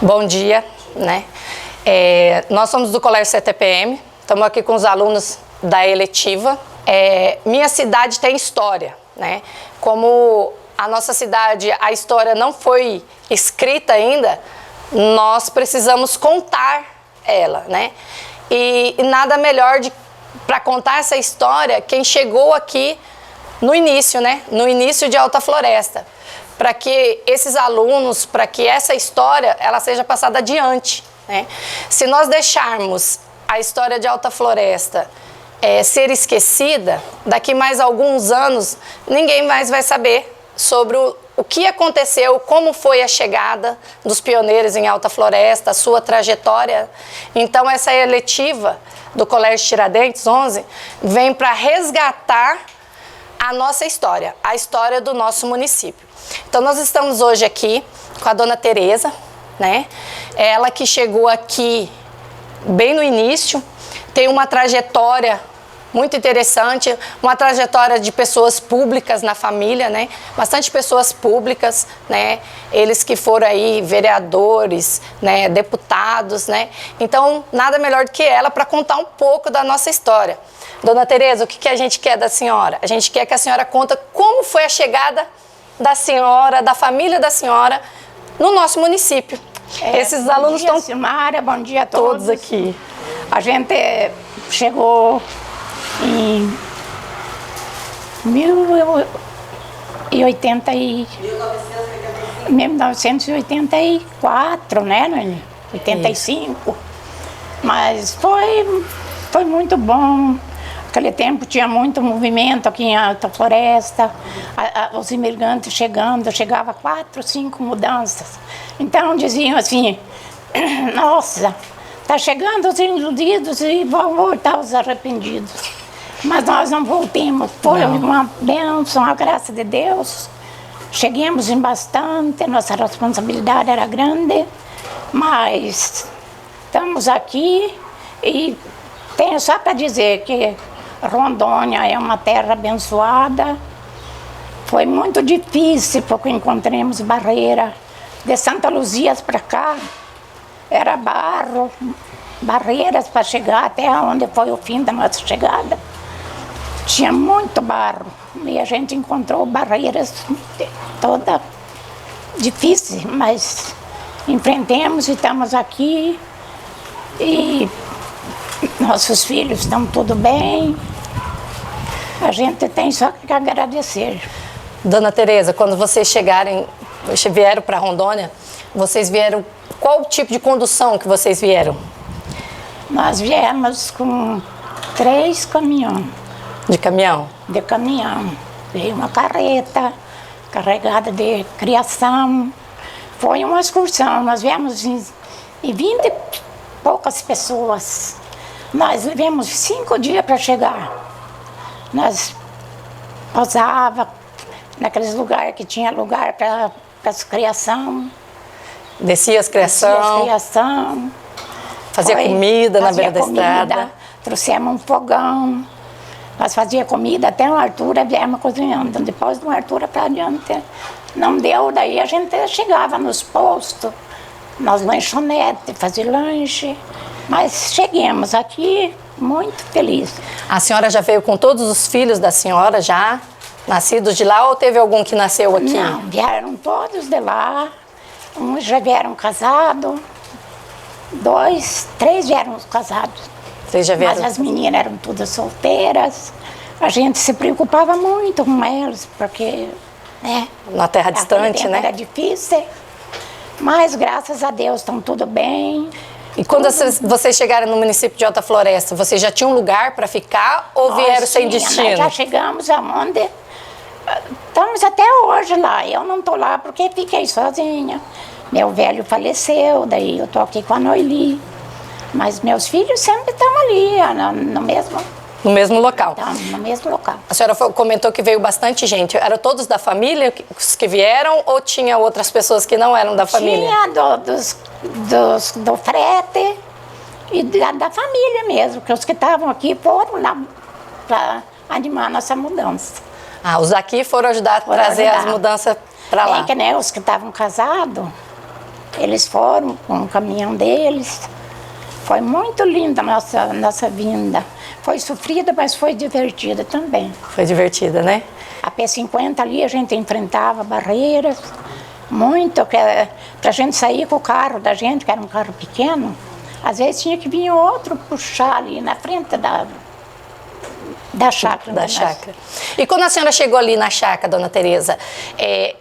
Bom dia, né? Nós somos do Colégio CTPM, estamos aqui com os alunos da eletiva. Minha cidade tem história, né? Como a nossa cidade, a história não foi escrita ainda, nós precisamos contar ela, né? E nada melhor para contar essa história quem chegou aqui no início, né? No início de Alta Floresta, para que esses alunos, para que essa história ela seja passada adiante, né? Se nós deixarmos a história de Alta Floresta ser esquecida, daqui mais alguns anos ninguém mais vai saber sobre o que aconteceu, como foi a chegada dos pioneiros em Alta Floresta, a sua trajetória. Então essa eletiva do Colégio Tiradentes 11 vem para resgatar a nossa história, a história do nosso município. Então nós estamos hoje aqui com a dona Tereza, né? Ela que chegou aqui bem no início, tem uma trajetória muito interessante, uma trajetória de pessoas públicas na família, né? Bastante pessoas públicas, né? Eles que foram aí vereadores, né? Deputados, né? Então, nada melhor do que ela para contar um pouco da nossa história. Dona Tereza, o que a gente quer da senhora? A gente quer que a senhora conta como foi a chegada da senhora, da família da senhora, no nosso município. Esses alunos estão... Bom dia, Silmara, bom dia a todos. aqui. A gente chegou em 1984, né, Nani? 85. Mas foi muito bom. Naquele tempo tinha muito movimento aqui em Alta Floresta, os imigrantes chegava 4, 5 mudanças. Então diziam assim, nossa, tá chegando os iludidos e vão voltar os arrependidos. Mas nós não voltamos, foi uma bênção, a graça de Deus. Cheguemos em bastante, nossa responsabilidade era grande, mas estamos aqui e tenho só para dizer que Rondônia é uma terra abençoada. Foi muito difícil porque encontramos barreira. De Santa Luzia para cá, era barro, barreiras para chegar até onde foi o fim da nossa chegada. Tinha muito barro e a gente encontrou barreiras toda difíceis, mas enfrentamos e estamos aqui e nossos filhos estão tudo bem. A gente tem só que agradecer. Dona Tereza, quando vocês vieram para Rondônia, vocês vieram, qual tipo de condução que vocês vieram? Nós viemos com 3 caminhões. De caminhão? De caminhão. Veio uma carreta carregada de criação. Foi uma excursão, nós viemos em 20 e poucas pessoas. Nós levamos 5 dias para chegar. Nós pousava naqueles lugares que tinha lugar para as criação. Descia as criação. Fazia comida na beira da estrada. Trouxemos um fogão. Nós fazíamos comida até uma altura, viemos cozinhando. Depois de uma altura para adiante, não deu. Daí a gente chegava nos postos, nas lanchonetes, fazia lanche. Mas chegamos aqui muito felizes. A senhora já veio com todos os filhos da senhora já nascidos de lá ou teve algum que nasceu aqui? Não, vieram todos de lá. Uns já vieram casados, 2, 3 vieram casados. Vocês já vieram? Mas as meninas eram todas solteiras. A gente se preocupava muito com elas, porque, né? Na terra distante, né? Era difícil. Mas graças a Deus estão tudo bem. E quando vocês chegaram no município de Alta Floresta, vocês já tinham um lugar para ficar ou vieram sem destino? Nós já chegamos aonde estamos até hoje lá. Eu não estou lá porque fiquei sozinha. Meu velho faleceu, daí eu estou aqui com a Noeli. Mas meus filhos sempre estão ali, no mesmo... No mesmo local? Estão no mesmo local. A senhora comentou que veio bastante gente. Eram todos da família os que vieram ou tinha outras pessoas que não eram da família? Tinha do frete e da família mesmo, que os que estavam aqui foram lá para animar a nossa mudança. Ah, os daqui foram ajudar a trazer as mudanças para lá. Que nem os que estavam casados, Eles foram com o caminhão deles. Foi muito linda a nossa vinda. Foi sofrida, mas foi divertida também. Foi divertida, né? A P50 ali a gente enfrentava barreiras, muito, para a gente sair com o carro da gente, que era um carro pequeno, às vezes tinha que vir outro puxar ali na frente da chácara. Da chácara. E quando a senhora chegou ali na chácara, dona Tereza,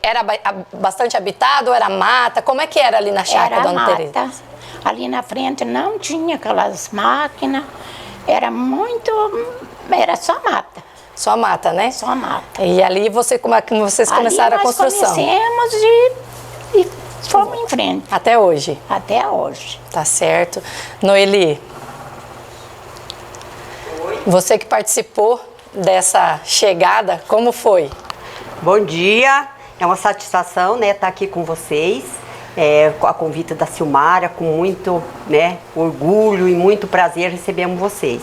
era bastante habitado ou era mata? Como é que era ali na chácara, dona Tereza? Ali na frente não tinha aquelas máquinas, era só mata. Só mata, né? Só mata. E ali vocês começaram a construção? Ali nós conhecemos e fomos em frente. Até hoje? Até hoje. Tá certo. Noeli, você que participou dessa chegada, como foi? Bom dia, é uma satisfação, né, estar aqui com vocês, a convite da Silmara, com muito, né, orgulho e muito prazer recebemos vocês.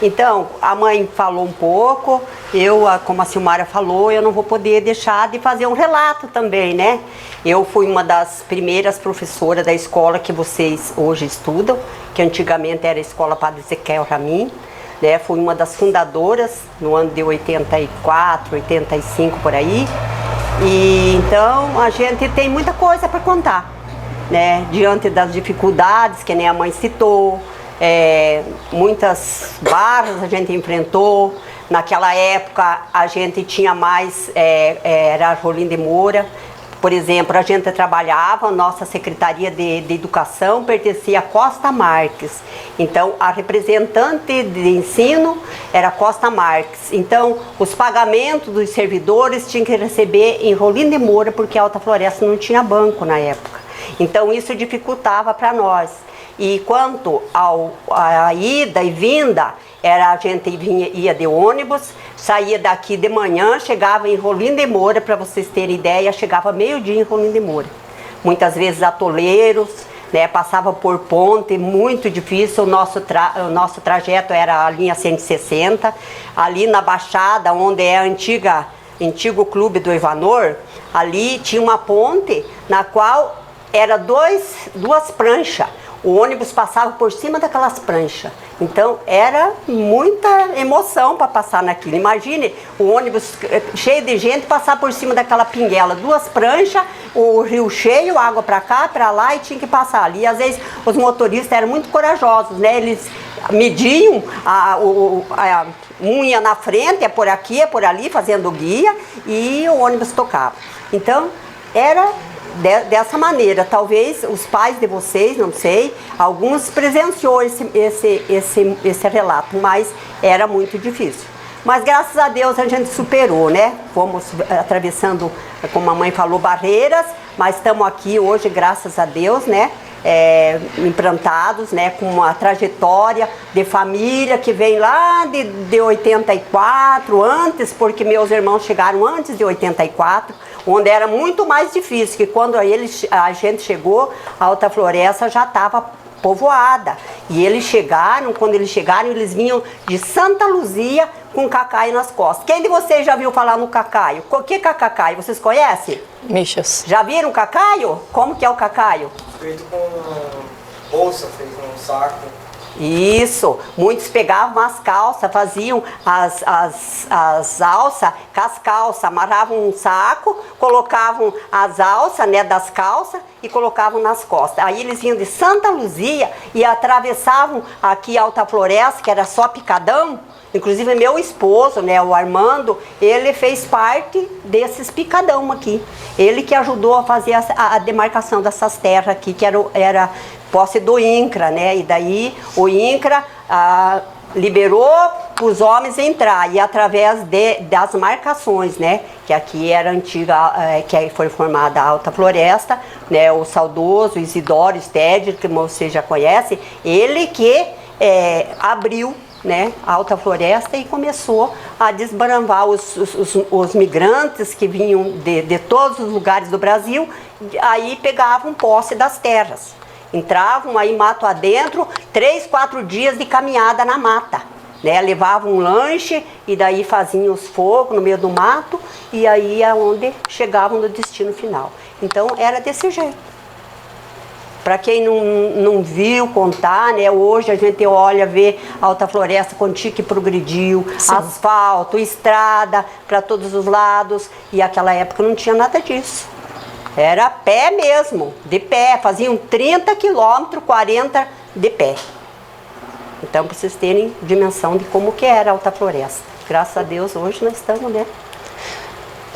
Então, a mãe falou um pouco, como a Silmara falou, eu não vou poder deixar de fazer um relato também, né? Eu fui uma das primeiras professoras da escola que vocês hoje estudam, que antigamente era a Escola Padre Ezequiel Ramin, né? Fui uma das fundadoras no ano de 84, 85 por aí. E então a gente tem muita coisa para contar, né? Diante das dificuldades que nem a mãe citou, muitas barras a gente enfrentou. Naquela época a gente tinha mais, era a Rolim de Moura. Por exemplo, a gente trabalhava, nossa Secretaria de Educação pertencia a Costa Marques. Então, a representante de ensino era Costa Marques. Então, os pagamentos dos servidores tinham que receber em Rolim de Moura, porque a Alta Floresta não tinha banco na época. Então, isso dificultava para nós. E quanto à ida e vinda, a gente ia de ônibus, saía daqui de manhã, chegava em Rolim de Moura, para vocês terem ideia, chegava meio-dia em Rolim de Moura. Muitas vezes atoleiros, né, passava por ponte, muito difícil, o nosso trajeto era a linha 160, ali na Baixada, onde é antigo clube do Ivanor, ali tinha uma ponte na qual era duas pranchas. O ônibus passava por cima daquelas pranchas. Então, era muita emoção para passar naquilo. Imagine o ônibus cheio de gente passar por cima daquela pinguela. Duas pranchas, o rio cheio, água para cá, para lá e tinha que passar ali. E, às vezes, os motoristas eram muito corajosos, né? Eles mediam, um ia na frente, é por aqui, é por ali, fazendo guia, e o ônibus tocava. Então, era dessa maneira. Talvez os pais de vocês, não sei, alguns presenciou esse relato, mas era muito difícil. Mas graças a Deus a gente superou, né? Fomos atravessando, como a mãe falou, barreiras, mas estamos aqui hoje, graças a Deus, né? Implantados, né, com uma trajetória de família que vem lá de 84, antes, porque meus irmãos chegaram antes de 84, onde era muito mais difícil, que quando a gente chegou, a Alta Floresta já estava povoada. E quando eles chegaram, eles vinham de Santa Luzia com cacaio nas costas. Quem de vocês já viu falar no cacaio? O que é cacaio? Vocês conhecem? Michas. Já viram cacaio? Como que é o cacaio? Feito com bolsa, feito com saco. Isso, muitos pegavam as calças, faziam as alças com as calças, amarravam um saco, colocavam as alças, né, das calças e colocavam nas costas. Aí eles vinham de Santa Luzia e atravessavam aqui a Alta Floresta, que era só picadão. Inclusive meu esposo, né, o Armando, ele fez parte desses picadão aqui. Ele que ajudou a fazer a demarcação dessas terras aqui, que era posse do INCRA, né? E daí o INCRA liberou para os homens entrar, e através das marcações, né? Que aqui era antiga, que foi formada a Alta Floresta, né? O saudoso Isidoro Stede, que você já conhece, ele que abriu, né, a Alta Floresta e começou a desbravar os migrantes que vinham de todos os lugares do Brasil, aí pegavam posse das terras. Entravam aí mato adentro, 3, 4 dias de caminhada na mata, né? Levavam um lanche e daí faziam os fogos no meio do mato e aí é onde chegavam no destino final. Então era desse jeito. Para quem não viu contar, né, hoje a gente olha, vê a Alta Floresta quanto que progrediu, sim, asfalto, estrada para todos os lados, e aquela época não tinha nada disso. Era a pé mesmo, de pé, faziam 30 quilômetros, 40 de pé. Então, para vocês terem dimensão de como que era a Alta Floresta. Graças a Deus, hoje nós estamos, né?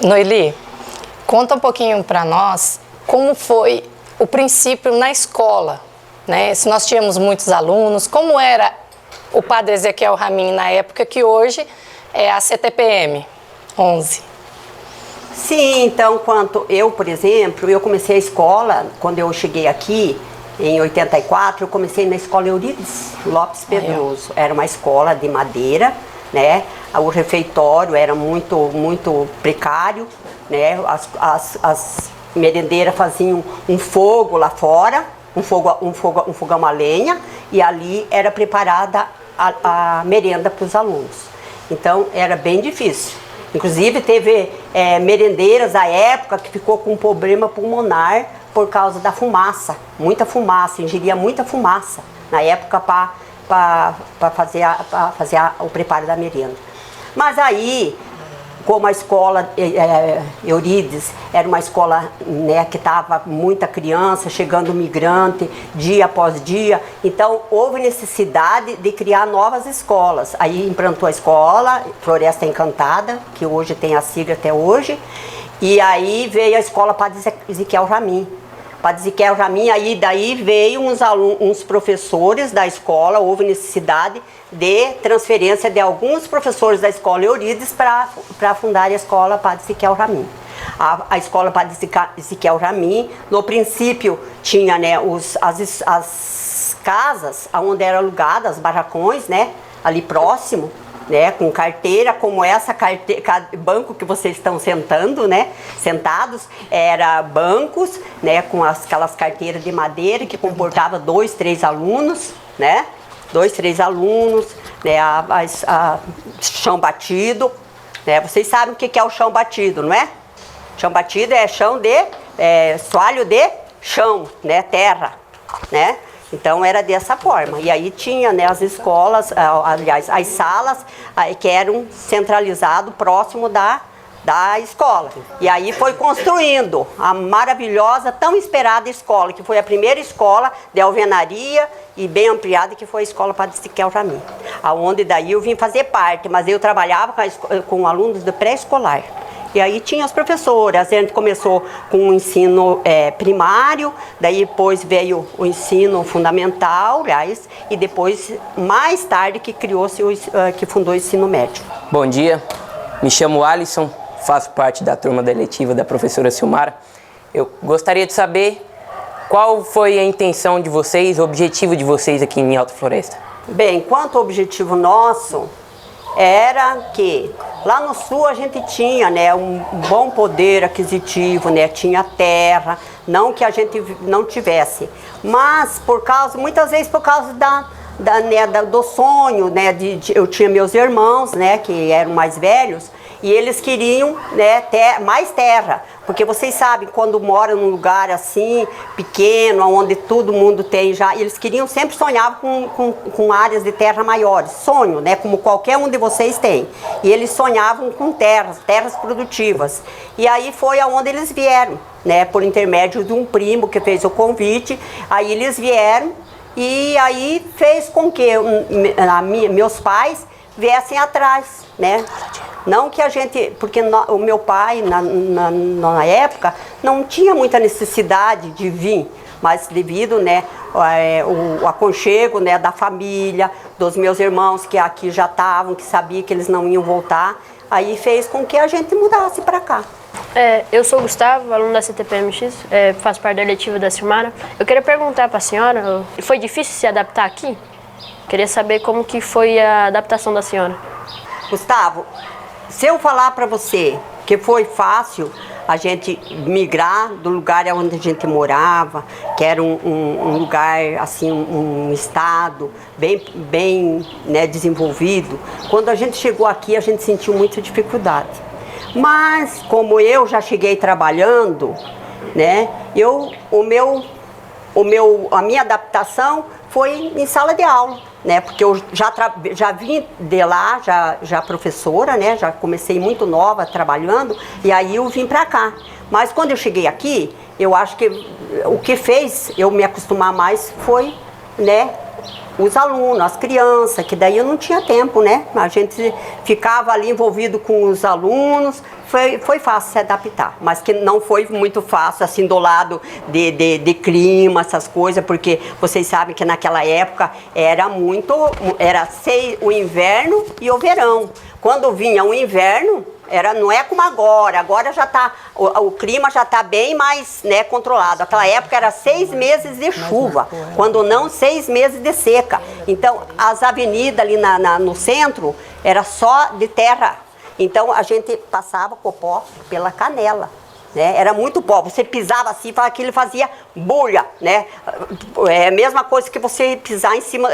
Noeli, conta um pouquinho para nós como foi o princípio na escola, né? Se nós tínhamos muitos alunos, como era o Padre Ezequiel Ramin na época que hoje é a CTPM 11? Sim, então, quanto eu, por exemplo, eu comecei a escola, quando eu cheguei aqui, em 84, eu comecei na escola Eurides Lopes Pedroso. Era uma escola de madeira, né? O refeitório era muito precário, né? As merendeiras faziam um fogo lá fora, um fogão a lenha, e ali era preparada a merenda para os alunos. Então era bem difícil. Inclusive teve merendeiras da época que ficou com um problema pulmonar por causa da fumaça, muita fumaça, ingeria muita fumaça na época para fazer o preparo da merenda. Mas aí, como a escola Eurides era uma escola, né, que estava muita criança, chegando migrante, dia após dia, então houve necessidade de criar novas escolas. Aí implantou a escola Floresta Encantada, que hoje tem a sigla até hoje, e aí veio a escola Padre Ezequiel Ramin. Padre Ezequiel Ramin, aí daí veio uns professores da escola, houve necessidade de transferência de alguns professores da escola Eurides para fundar a escola Padre Ezequiel Ramin. A escola Padre Ezequiel Ramin, no princípio, tinha, né, as casas onde eram alugadas, os barracões, né, ali próximo, né, com carteira, como essa banco que vocês estão sentando, né, sentados, era bancos, né, com aquelas carteiras de madeira que comportava 2, 3 alunos, né, 2, 3 alunos, né, chão batido, né, vocês sabem o que é o chão batido, não é? Chão batido é chão de, soalho de chão, né, terra, né? Então era dessa forma. E aí tinha, né, as escolas, aliás, as salas que eram centralizadas próximo da escola. E aí foi construindo a maravilhosa, tão esperada escola, que foi a primeira escola de alvenaria e bem ampliada, que foi a escola Padre Ezequiel Ramin. Aonde daí eu vim fazer parte, mas eu trabalhava com alunos do pré-escolar. E aí tinha as professoras, a gente começou com o ensino primário, daí depois veio o ensino fundamental, aliás, e depois, mais tarde, que fundou o ensino médio. Bom dia, me chamo Alisson, faço parte da turma da eletiva da professora Silmara. Eu gostaria de saber qual foi a intenção de vocês, o objetivo de vocês aqui em Alta Floresta. Bem, quanto ao objetivo nosso, era que lá no sul a gente tinha, né, um bom poder aquisitivo, né, tinha terra, não que a gente não tivesse, mas muitas vezes por causa do sonho, né, eu tinha meus irmãos, né, que eram mais velhos, e eles queriam, né, mais terra, porque vocês sabem, quando moram num lugar assim, pequeno, onde todo mundo tem já, eles sempre sonhavam com áreas de terra maiores, sonho, né, como qualquer um de vocês tem, e eles sonhavam com terras produtivas, e aí foi aonde eles vieram, né, por intermédio de um primo que fez o convite, aí eles vieram, e aí fez com que meus pais viessem atrás, né? Não que a gente, porque o meu pai, na época, não tinha muita necessidade de vir, mas devido, né, o aconchego, né, da família, dos meus irmãos que aqui já estavam, que sabiam que eles não iam voltar, aí fez com que a gente mudasse para cá. Eu sou o Gustavo, aluno da CTPMX, faço parte da eletiva da Silmara. Eu queria perguntar para a senhora, foi difícil se adaptar aqui? Queria saber como que foi a adaptação da senhora. Gustavo, se eu falar para você que foi fácil a gente migrar do lugar onde a gente morava, que era um lugar, assim, um estado bem, né, desenvolvido, quando a gente chegou aqui a gente sentiu muita dificuldade. Mas como eu já cheguei trabalhando, né, o a minha adaptação foi em sala de aula, né? Porque eu já vim de lá, já professora, né? Já comecei muito nova trabalhando e aí eu vim para cá. Mas quando eu cheguei aqui, eu acho que o que fez eu me acostumar mais foi, né? Os alunos, as crianças, que daí eu não tinha tempo, né? A gente ficava ali envolvido com os alunos, foi fácil se adaptar, mas que não foi muito fácil, assim, do lado de clima, essas coisas, porque vocês sabem que naquela época era o inverno e o verão. Quando vinha o inverno, não é como agora já tá, o clima já está bem mais, né, controlado. Naquela época era 6 meses de chuva, quando não 6 meses de seca. Então as avenidas ali no centro era só de terra, então a gente passava com o pó pela canela. Né? Era muito pó, você pisava assim, aquilo fazia bolha, né? É a mesma coisa que você pisar em cima,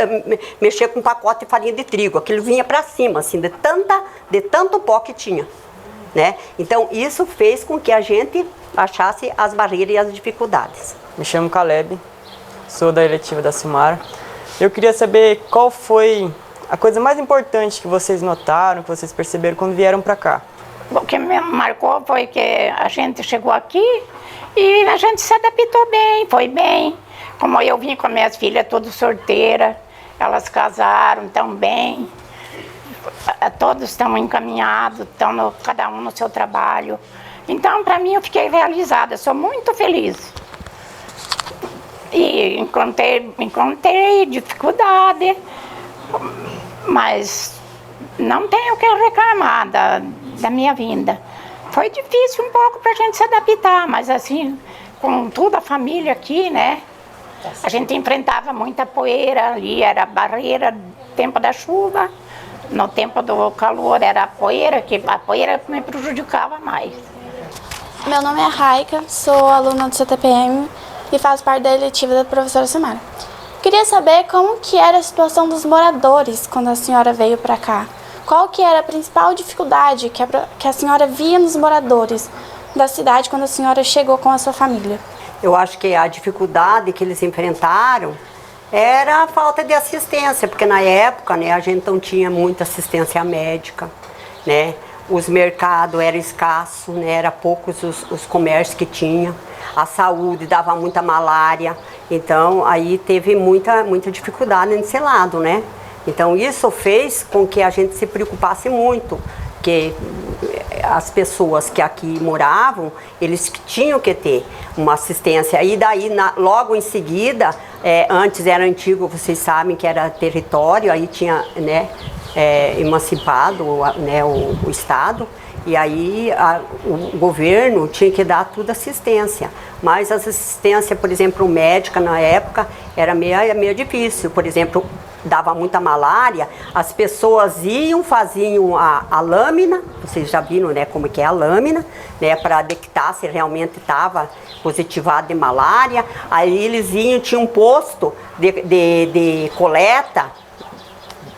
mexer com um pacote de farinha de trigo, aquilo vinha para cima, assim, de tanto pó que tinha. Né? Então isso fez com que a gente achasse as barreiras e as dificuldades. Me chamo Caleb, sou da eletiva da Silmara. Eu queria saber qual foi a coisa mais importante que vocês notaram, que vocês perceberam quando vieram para cá. O que me marcou foi que a gente chegou aqui e a gente se adaptou bem, foi bem. Como eu vim com minhas filhas todas solteiras, elas casaram também. Todos estão encaminhados, estão cada um no seu trabalho. Então, para mim, eu fiquei realizada, sou muito feliz. E encontrei dificuldade, mas não tenho o que reclamar da minha vinda. Foi difícil um pouco para a gente se adaptar, mas assim, com toda a família aqui, né? A gente enfrentava muita poeira ali, era barreira no tempo da chuva. No tempo do calor era a poeira me prejudicava mais. Meu nome é Raika, sou aluna do CTPM e faço parte da eletiva da professora Silmara. Queria saber como que era a situação dos moradores quando a senhora veio para cá. Qual que era a principal dificuldade que a senhora via nos moradores da cidade quando a senhora chegou com a sua família? Eu acho que a dificuldade que eles enfrentaram era a falta de assistência, porque na época, né, a gente não tinha muita assistência médica, né? Os mercados eram escassos, né? Era poucos os comércios que tinha. A saúde dava muita malária, então aí teve muita dificuldade nesse lado, né? Então isso fez com que a gente se preocupasse muito, que as pessoas que aqui moravam, eles tinham que ter uma assistência. E daí, logo em seguida, antes era antigo, vocês sabem que era território, aí tinha, né, emancipado, né, o Estado, e aí o governo tinha que dar toda assistência. Mas as assistências, por exemplo, médica na época, era meio difícil. Por exemplo, dava muita malária, as pessoas faziam a lâmina, vocês já viram, né, como que é a lâmina, né, para detectar se realmente estava positivado de malária. Aí eles tinha um posto de coleta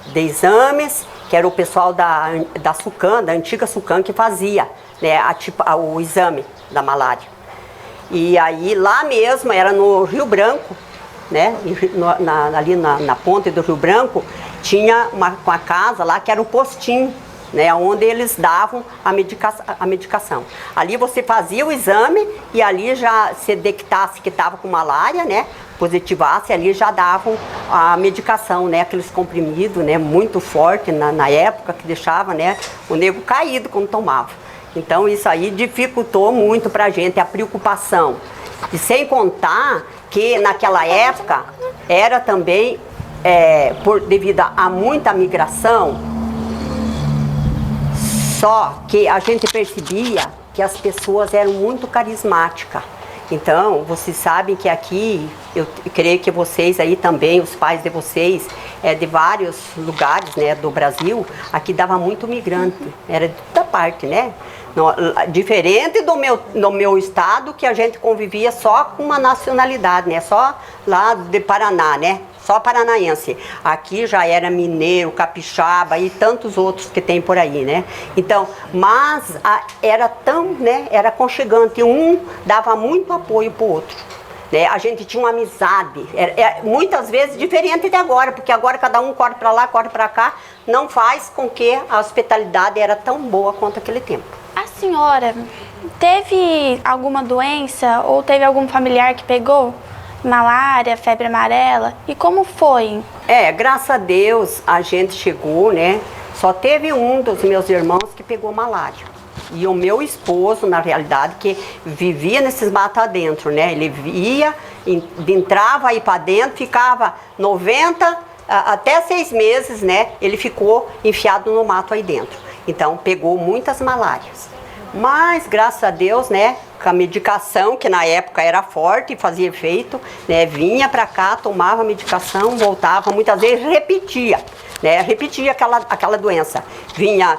de exames, que era o pessoal da Sucam, da antiga Sucam, que fazia, né, o exame da malária. E aí lá mesmo, era no Rio Branco, né? Ali na ponte do Rio Branco, tinha uma casa lá que era um postinho, né? Onde eles davam a medicação. Ali você fazia o exame e ali já, se detectasse que estava com malária, né? Positivasse, ali já davam a medicação, né? Aqueles comprimidos, né? Muito forte na época, que deixava, né, o nego caído quando tomava. Então isso aí dificultou muito pra gente a preocupação. E sem contar que naquela época era também, devido a muita migração, só que a gente percebia que as pessoas eram muito carismáticas. Então, vocês sabem que aqui, eu creio que vocês aí também, os pais de vocês, de vários lugares, né, do Brasil, aqui dava muito migrante, era de toda parte, né? Diferente do meu estado, que a gente convivia só com uma nacionalidade, né? Só lá de Paraná, né? Só paranaense. Aqui já era mineiro, capixaba e tantos outros que tem por aí, né? Então, mas era tão, né? Era aconchegante. Um dava muito apoio pro outro. né? A gente tinha uma amizade, muitas vezes diferente de agora, porque agora cada um corre para lá, corre para cá, não faz com que a hospitalidade era tão boa quanto aquele tempo. A senhora teve alguma doença ou teve algum familiar que pegou? Malária, febre amarela? E como foi? Graças a Deus a gente chegou, né? Só teve um dos meus irmãos que pegou malária. E o meu esposo, na realidade, que vivia nesses matos adentro, né? Ele ia, entrava aí para dentro, ficava 90 até 6 meses, né? Ele ficou enfiado no mato aí dentro. Então, pegou muitas malárias. Mas, graças a Deus, né? Com a medicação, que na época era forte e fazia efeito, né? Vinha para cá, tomava a medicação, voltava, muitas vezes repetia. Né, repetia aquela doença. Vinha,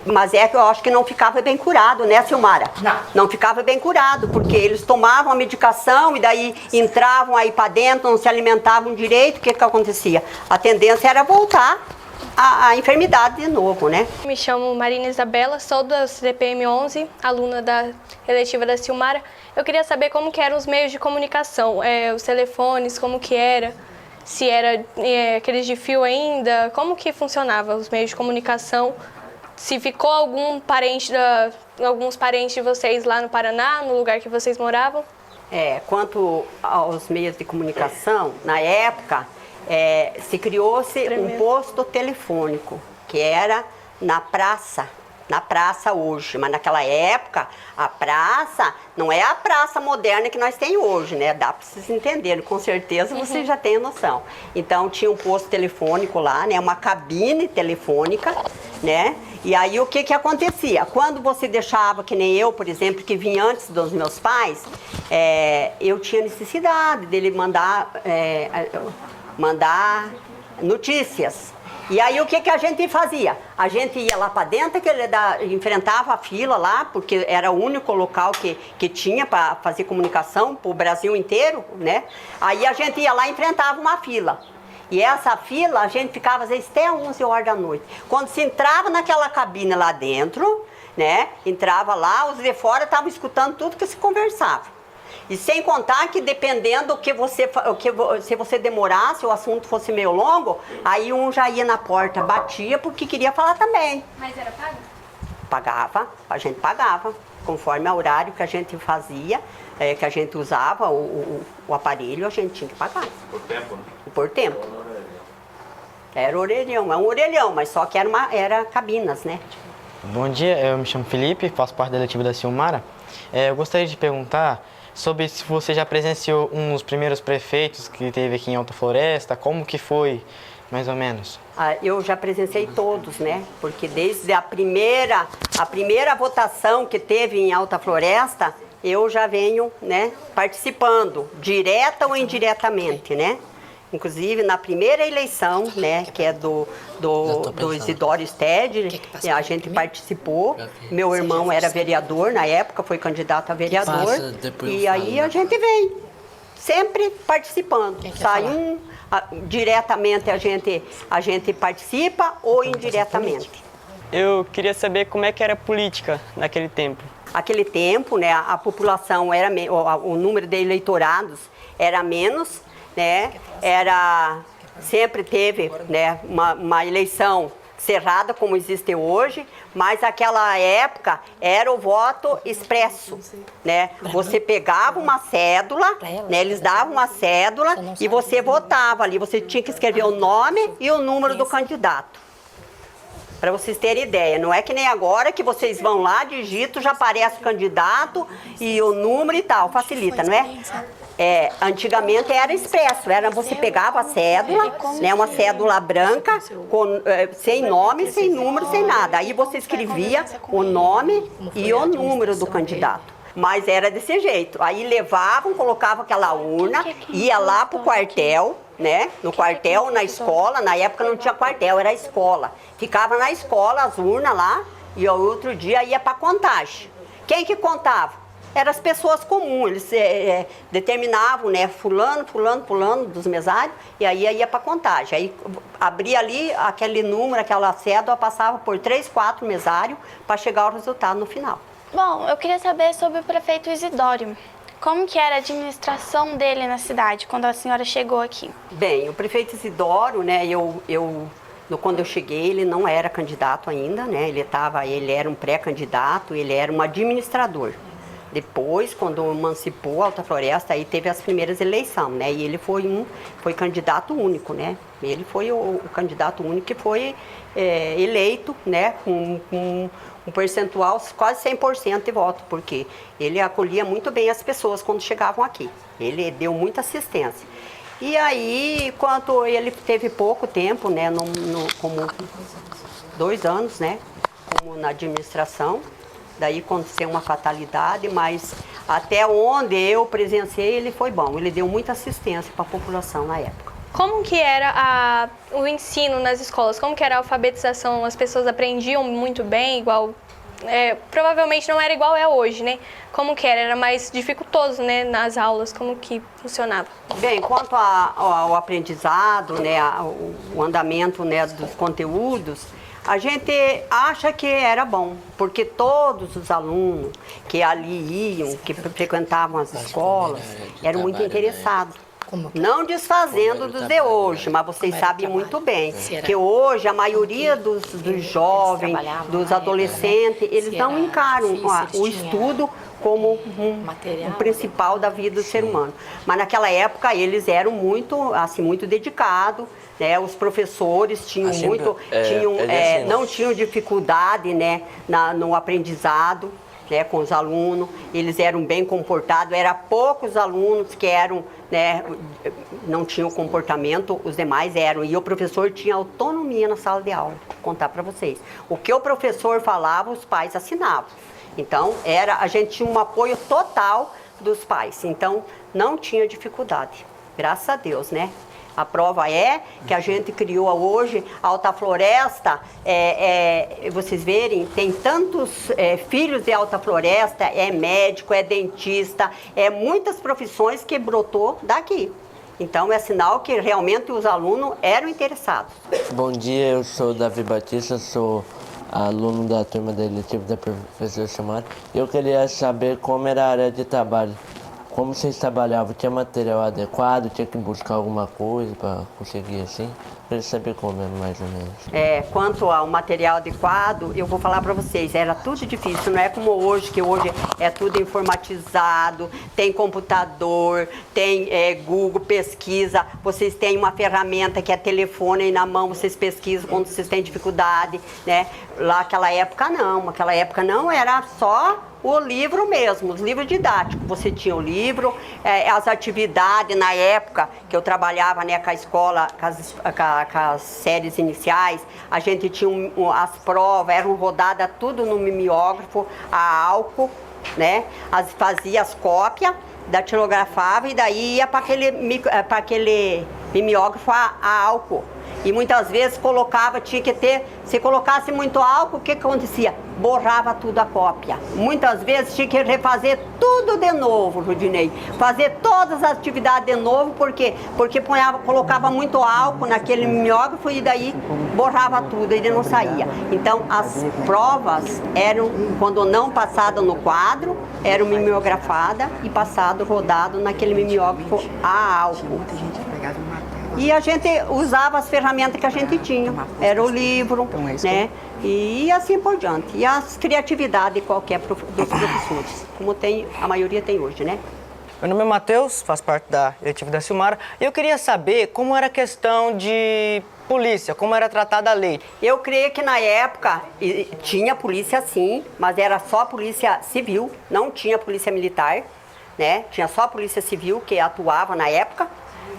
mas que eu acho que não ficava bem curado, né, Silmara? Não ficava bem curado, porque eles tomavam a medicação e daí entravam aí para dentro, não se alimentavam direito, o que acontecia? A tendência era voltar a enfermidade de novo, né? Me chamo Marina Isabela, sou da CTPM 11, aluna da eletiva da Silmara. Eu queria saber como que eram os meios de comunicação, os telefones, como que era. Se era aqueles de fio ainda, como que funcionava os meios de comunicação? Se ficou alguns parentes de vocês lá no Paraná, no lugar que vocês moravam? Quanto aos meios de comunicação, na época, se criou-se um posto telefônico, que era na praça hoje, mas naquela época a praça não é a praça moderna que nós temos hoje, né? Dá para vocês entenderem, com certeza vocês já têm noção. Então tinha um posto telefônico lá, né? Uma cabine telefônica, né? E aí o que acontecia? Quando você deixava, que nem eu, por exemplo, que vim antes dos meus pais, eu tinha necessidade dele mandar notícias. E aí o que a gente fazia? A gente ia lá para dentro, que ele enfrentava a fila lá, porque era o único local que tinha para fazer comunicação para o Brasil inteiro, né? Aí a gente ia lá e enfrentava uma fila. E essa fila a gente ficava às vezes até 11 horas da noite. Quando se entrava naquela cabine lá dentro, né? Entrava lá, os de fora estavam escutando tudo que se conversava. E sem contar que dependendo se você demorasse, o assunto fosse meio longo, aí um já ia na porta, batia porque queria falar também. Mas era pago? Pagava, a gente pagava, conforme o horário que a gente fazia, que a gente usava o aparelho, a gente tinha que pagar. Por tempo, né? Por tempo. Era orelhão, é um orelhão, mas só que era cabinas, né? Bom dia, eu me chamo Felipe, faço parte da eletiva da Silmara. Eu gostaria de perguntar sobre se você já presenciou um dos primeiros prefeitos que teve aqui em Alta Floresta, como que foi, mais ou menos? Eu já presenciei todos, né? Porque desde a primeira votação que teve em Alta Floresta, eu já venho, né, participando, direta ou indiretamente, né? Inclusive, na primeira eleição, né, que é do Isidoro Stede, a gente participou. Meu irmão era vereador, na época foi candidato a vereador. E aí a gente vem, sempre participando. Sai diretamente a gente participa ou indiretamente. Eu queria saber como é que era a política naquele tempo. Aquele tempo, né, a população era o número de eleitorados era menos, né? Sempre teve, né, uma eleição cerrada como existe hoje, mas naquela época era o voto expresso, né? Você pegava uma cédula, né, eles davam uma cédula e você votava ali, você tinha que escrever o nome e o número do candidato. Para vocês terem ideia, não é que nem agora que vocês vão lá, digitam, já aparece o candidato e o número e tal, facilita, não é? Antigamente era expresso, você pegava a cédula, né, uma cédula branca, sem nome, sem número, sem nada. Aí você escrevia o nome e o número do candidato. Mas era desse jeito. Aí levavam, colocavam aquela urna, ia lá pro quartel, né? No quartel, na escola, na época não tinha quartel, era escola. Ficava na escola, as urnas lá, e o outro dia ia para contagem. Quem que contava? Eram as pessoas comuns, eles determinavam, né, fulano dos mesários, e aí ia para contagem. Aí abria ali aquele número, aquela cédula, passava por 3, 4 mesários para chegar ao resultado no final. Bom, eu queria saber sobre o prefeito Isidório. como que era a administração dele na cidade quando a senhora chegou aqui? Bem, o prefeito Isidoro, né, quando eu cheguei, ele não era candidato ainda, né, ele era um pré-candidato, ele era um administrador. Depois, quando emancipou a Alta Floresta, aí teve as primeiras eleições, né, e ele foi candidato único, né, ele foi o candidato único que foi eleito, né, com um percentual quase 100% de voto, porque ele acolhia muito bem as pessoas quando chegavam aqui, ele deu muita assistência. E aí, quando ele teve pouco tempo, né, como 2 anos, né, como na administração, daí aconteceu uma fatalidade, mas até onde eu presenciei ele foi bom, ele deu muita assistência para a população na época. Como que era o ensino nas escolas? Como que era a alfabetização? As pessoas aprendiam muito bem, igual... provavelmente não era igual é hoje, né? Como que era? Era mais dificultoso, né, nas aulas? Como que funcionava? Bem, quanto ao aprendizado, né, o andamento, né, dos conteúdos, a gente acha que era bom, porque todos os alunos que ali iam, que frequentavam as escolas, eram muito interessados. Não desfazendo dos de hoje, mas vocês sabem muito bem que hoje a maioria dos jovens, dos adolescentes, eles não encaram o estudo como o principal da vida do ser humano. Mas naquela época eles eram muito, assim, muito dedicados, né? Os professores tinham não tinham dificuldade, né, no aprendizado, né, com os alunos, eles eram bem comportados, eram poucos alunos que eram, né, não tinham comportamento, os demais eram, e o professor tinha autonomia na sala de aula, vou contar para vocês. O que o professor falava, os pais assinavam. Então, a gente tinha um apoio total dos pais, então não tinha dificuldade, graças a Deus, né? A prova é que a gente criou hoje a Alta Floresta, vocês verem, tem tantos filhos de Alta Floresta, é médico, é dentista, muitas profissões que brotou daqui. Então é sinal que realmente os alunos eram interessados. Bom dia, eu sou Davi Batista, sou aluno da turma da eletiva da professora Silmara. Eu queria saber como era a área de trabalho. Como vocês trabalhavam? Tinha material adequado? Tinha que buscar alguma coisa para conseguir assim? Queria saber como é mais ou menos. Quanto ao material adequado, eu vou falar para vocês, era tudo difícil, não é como hoje, que hoje é tudo informatizado, tem computador, tem Google, pesquisa, vocês têm uma ferramenta que é telefone aí na mão, vocês pesquisam quando vocês têm dificuldade, né? Lá naquela época não, era só o livro mesmo, os livros didáticos. Você tinha o livro, as atividades na época que eu trabalhava, né, com a escola, com as séries iniciais, a gente tinha as provas, eram rodadas tudo no mimeógrafo, a álcool, né? Fazia as cópias, datilografava e daí ia para aquele mimeógrafo a álcool. E muitas vezes tinha que ter, se colocasse muito álcool, o que acontecia? Borrava tudo a cópia. Muitas vezes tinha que refazer tudo de novo, Rudinei. Fazer todas as atividades de novo, porque colocava muito álcool naquele mimeógrafo e daí borrava tudo, ele não saía. Então as provas eram, quando não passada no quadro, eram mimeografadas e passado, rodado naquele mimeógrafo a álcool. E a gente usava as ferramentas que a gente tinha, era o livro, né? E assim por diante. E as criatividades qualquer dos professores, como a maioria tem hoje, né? Meu nome é Matheus, faço parte da eletiva da Silmara, e eu queria saber como era a questão de polícia, como era tratada a lei. Eu creio que na época tinha polícia sim, mas era só polícia civil, não tinha polícia militar, né? Tinha só a polícia civil que atuava na época,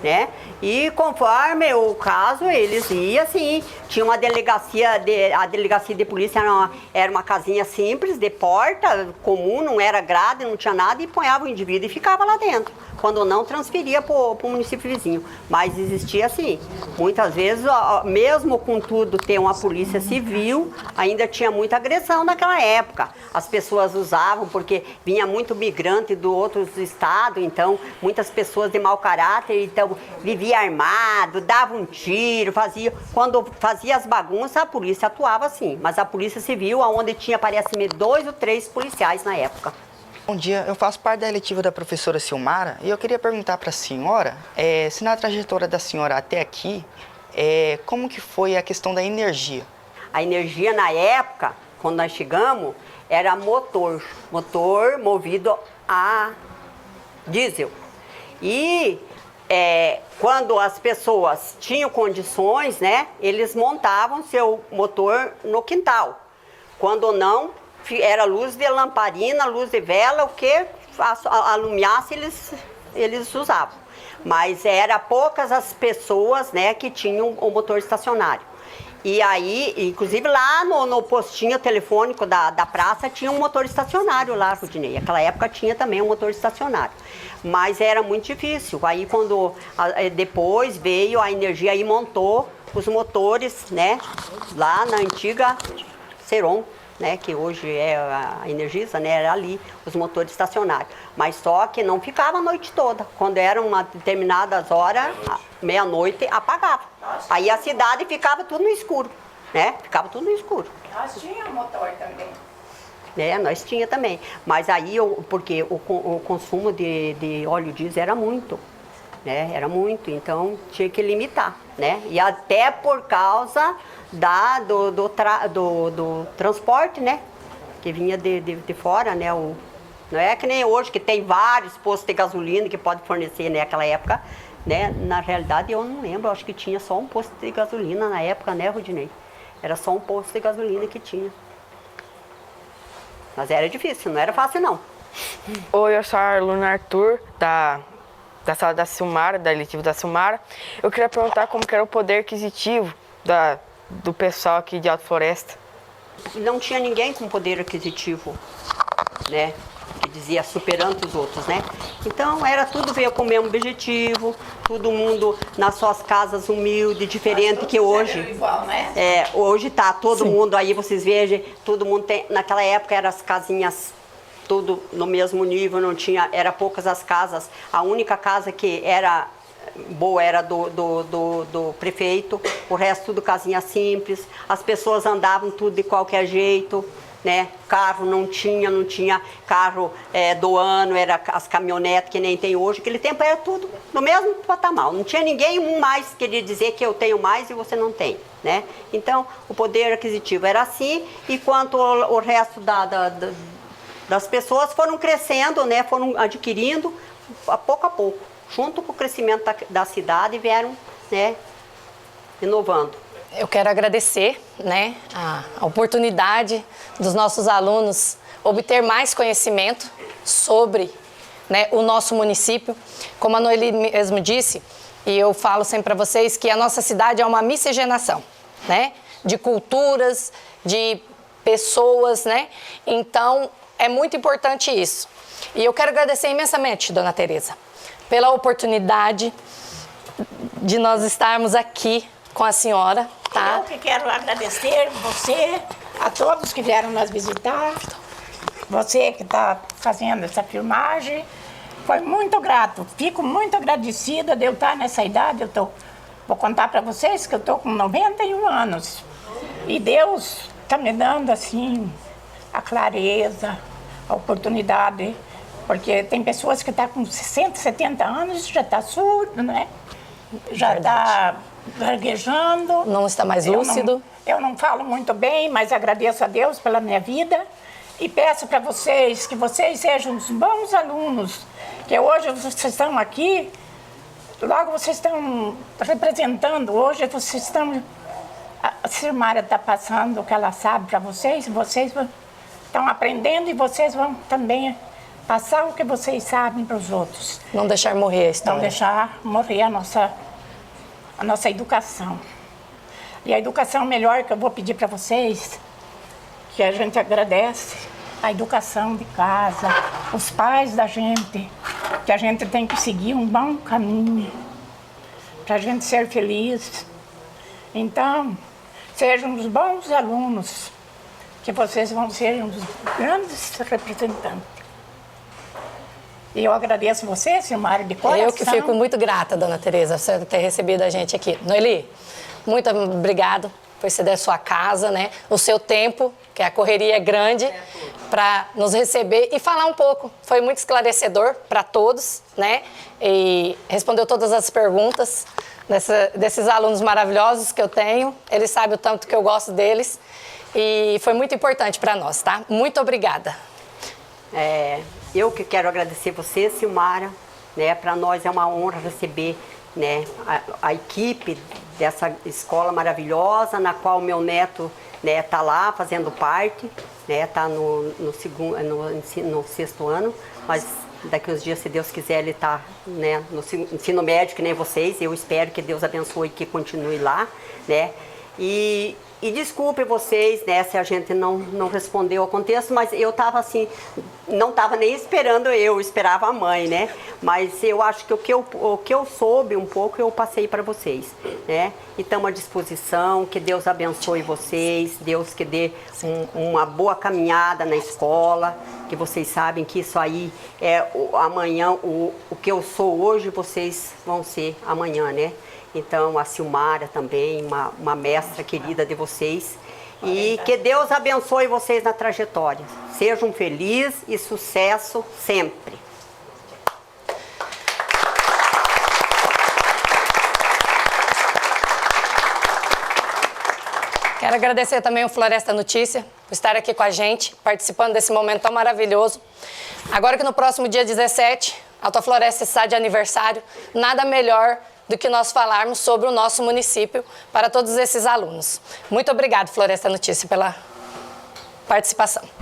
né? E conforme o caso, eles iam assim, tinha uma delegacia, a delegacia de polícia era uma casinha simples, de porta comum, não era grade, não tinha nada, e ponhava o indivíduo e ficava lá dentro. Quando não, transferia para o município vizinho. Mas existia assim, muitas vezes, mesmo com tudo ter uma polícia civil, ainda tinha muita agressão naquela época. As pessoas usavam, porque vinha muito migrante do outros estados, então muitas pessoas de mau caráter, então vivia armado, dava um tiro, quando fazia as bagunças, a polícia atuava assim. Mas a polícia civil, onde tinha, parece-me, 2 ou 3 policiais na época. Bom dia, eu faço parte da eletiva da professora Silmara e eu queria perguntar para a senhora se na trajetória da senhora até aqui, como que foi a questão da energia? A energia na época, quando nós chegamos, era motor movido a diesel. E quando as pessoas tinham condições, né, eles montavam seu motor no quintal. Quando não, era luz de lamparina, luz de vela, o que alumiasse eles usavam. Mas era poucas as pessoas, né, que tinham o motor estacionário. E aí, inclusive lá no postinho telefônico da praça tinha um motor estacionário lá, Rudinei. Naquela época tinha também um motor estacionário. Mas era muito difícil. Aí quando depois veio a energia e montou os motores, né, lá na antiga Ceron, né, que hoje é a Energisa, né, era ali os motores estacionários. Mas só que não ficava a noite toda. Quando eram uma determinadas horas, meia-noite, apagava. Aí a cidade ficava tudo no escuro, né? Ficava tudo no escuro. Nós tínhamos motor também. Nós tinha também. Mas aí, porque o consumo de óleo diesel era muito, né? Era muito, então tinha que limitar, né? E até por causa do transporte, né? Que vinha de fora, né? Não é que nem hoje, que tem vários postos de gasolina que pode fornecer, né? Naquela época, né? Na realidade, eu não lembro, acho que tinha só um posto de gasolina na época, né, Rudinei? Era só um posto de gasolina que tinha. Mas era difícil, não era fácil, não. Oi, eu sou a aluno Arthur, da sala da Silmara, da eletiva da Silmara. Eu queria perguntar como que era o poder aquisitivo do pessoal aqui de Alta Floresta. Não tinha ninguém com poder aquisitivo, né? Que dizia superando os outros, né? Então era tudo veio com o mesmo objetivo, todo mundo nas suas casas humildes, diferente que hoje. Igual, né? Hoje tá todo mundo aí, vocês vejam, todo mundo tem. Naquela época eram as casinhas tudo no mesmo nível, não tinha, era poucas as casas. A única casa que era boa era do prefeito, o resto tudo casinha simples, as pessoas andavam tudo de qualquer jeito, né? Carro não tinha carro do ano, era as caminhonetes que nem tem hoje, aquele tempo era tudo no mesmo patamar, não tinha ninguém mais queria dizer que eu tenho mais e você não tem, né? Então o poder aquisitivo era assim, e quanto o resto das pessoas foram crescendo, né? Foram adquirindo a pouco, junto com o crescimento da cidade, vieram, né, inovando. Eu quero agradecer, né, a oportunidade dos nossos alunos obter mais conhecimento sobre, né, o nosso município. Como a Noeli mesmo disse, e eu falo sempre para vocês, que a nossa cidade é uma miscigenação, né, de culturas, de pessoas, né, então é muito importante isso. E eu quero agradecer imensamente, Dona Tereza, pela oportunidade de nós estarmos aqui com a senhora, tá? Eu que quero agradecer você, a todos que vieram nos visitar, você que está fazendo essa filmagem, foi muito grato, fico muito agradecida de eu estar nessa idade. Vou contar para vocês que eu estou com 91 anos e Deus está me dando assim a clareza, a oportunidade. Porque tem pessoas que estão com 60, 70 anos e já está surdo, né? Já está gaguejando. Não está mais lúcido. Eu não falo muito bem, mas agradeço a Deus pela minha vida. E peço para vocês que vocês sejam uns bons alunos. Que hoje vocês estão aqui, logo vocês estão representando. Hoje vocês estão... A Silmara está passando o que ela sabe para vocês. Vocês estão aprendendo e vocês vão também... passar o que vocês sabem para os outros. Não deixar morrer a história. Não deixar morrer a nossa educação. E a educação melhor que eu vou pedir para vocês, que a gente agradece, a educação de casa, os pais da gente, que a gente tem que seguir um bom caminho para a gente ser feliz. Então, sejam os bons alunos, que vocês vão ser uns grandes representantes. E eu agradeço você, Silmara, de coração. Eu que fico muito grata, Dona Tereza, por você ter recebido a gente aqui. Noeli, muito obrigado por ceder a sua casa, né? O seu tempo, que a correria é grande, para nos receber e falar um pouco. Foi muito esclarecedor para todos, né? E respondeu todas as perguntas desses alunos maravilhosos que eu tenho. Eles sabem o tanto que eu gosto deles e foi muito importante para nós, tá? Muito obrigada. Eu que quero agradecer você, Silmara, né? Para nós é uma honra receber, né, a equipe dessa escola maravilhosa, na qual meu neto, né, tá lá fazendo parte, né, tá no 6º ano, mas daqui uns dias, se Deus quiser, ele tá, né, no ensino médio, que nem vocês. Eu espero que Deus abençoe e que continue lá, né. E desculpe vocês, né, se a gente não respondeu ao contexto, mas eu estava assim, não estava nem esperando eu esperava a mãe, né? Mas eu acho que o que eu soube um pouco, eu passei para vocês, né? E estamos à disposição, que Deus abençoe vocês, Deus que dê uma boa caminhada na escola, que vocês sabem que isso aí é amanhã, o que eu sou hoje, vocês vão ser amanhã, né? Então, a Silmara também, uma mestra querida de vocês. E que Deus abençoe vocês na trajetória. Sejam felizes e sucesso sempre. Quero agradecer também o Floresta Notícia por estar aqui com a gente, participando desse momento tão maravilhoso. Agora que no próximo dia 17, a Alta Floresta está de aniversário, nada melhor do que nós falarmos sobre o nosso município para todos esses alunos. Muito obrigado, Floresta Notícia, pela participação.